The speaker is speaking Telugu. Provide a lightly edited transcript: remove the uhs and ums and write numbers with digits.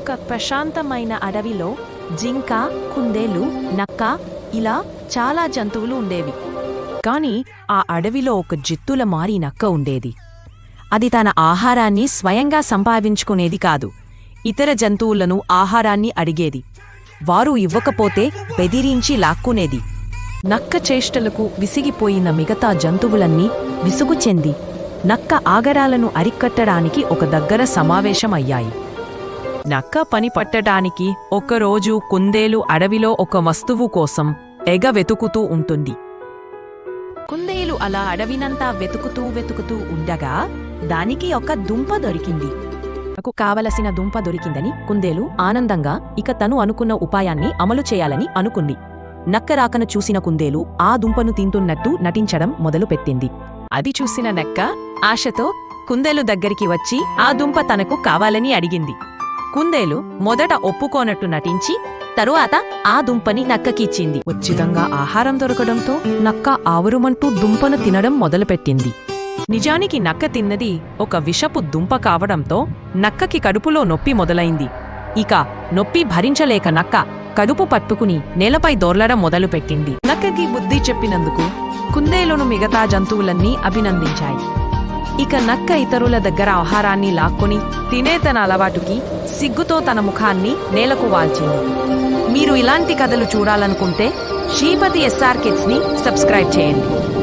ఒక ప్రశాంతమైన అడవిలో జింక, కుందేలు, నక్క ఇలా చాలా జంతువులు ఉండేవి. కాని ఆ అడవిలో ఒక జిత్తుల మారి నక్క ఉండేది. అది తన ఆహారాన్ని స్వయంగా సంపాదించుకునేది కాదు, ఇతర జంతువులను ఆహారాన్ని అడిగేది. వారు ఇవ్వకపోతే బెదిరించి లాక్కునేది. నక్క చేష్టలకు విసిగిపోయిన మిగతా జంతువులన్నీ విసుగు చెంది నక్క ఆగడాలను అరికట్టడానికి ఒక దగ్గర సమావేశమయ్యాయి. నక్క పని పట్టడానికి ఒకరోజు కుందేలు అడవిలో ఒక వస్తువు కోసం ఎగ వెతుకుతూ ఉంటుంది. కుందేలు అలా అడవినంతా వెతుకుతూ ఉండగా దానికి ఒక దుంప దొరికింది. నాకు కావలసిన దుంప దొరికిందని కుందేలు ఆనందంగా ఇక తను అనుకున్న ఉపాయాన్ని అమలు చేయాలని అనుకుంది. నక్క రాకను చూసిన కుందేలు ఆ దుంపను తింటున్నట్టు నటించడం మొదలుపెట్టింది. అది చూసిన నక్క ఆశతో కుందేలు దగ్గరికి వచ్చి ఆ దుంప తనకు కావాలని అడిగింది. కుందేలు మొదట ఒప్పుకోనట్టు నటించి తరువాత ఆ దుంపని నక్కకిచ్చింది. ఉచితంగా ఆహారం దొరకడంతో నక్క ఆవురుమంటూ దుంపను తినడం మొదలుపెట్టింది. నిజానికి నక్క తిన్నది ఒక విషపు దుంప కావడంతో నక్కకి కడుపులో నొప్పి మొదలైంది. ఇక నొప్పి భరించలేక నక్క కడుపు పట్టుకుని నేలపై దొర్లడం మొదలుపెట్టింది. నక్కకి బుద్ధి చెప్పినందుకు కుందేలును మిగతా జంతువులన్నీ అభినందించాయి. ఇక నక్క ఇతరుల దగ్గర ఆహారాన్ని లాక్కొని తినే తన అలవాటుకి సిగ్గుతో తన ముఖాన్ని నేలకు వాల్చింది. మీరు ఇలాంటి కథలు చూడాలనుకుంటే శ్రీపతి SR Kids ని సబ్స్క్రైబ్ చేయండి.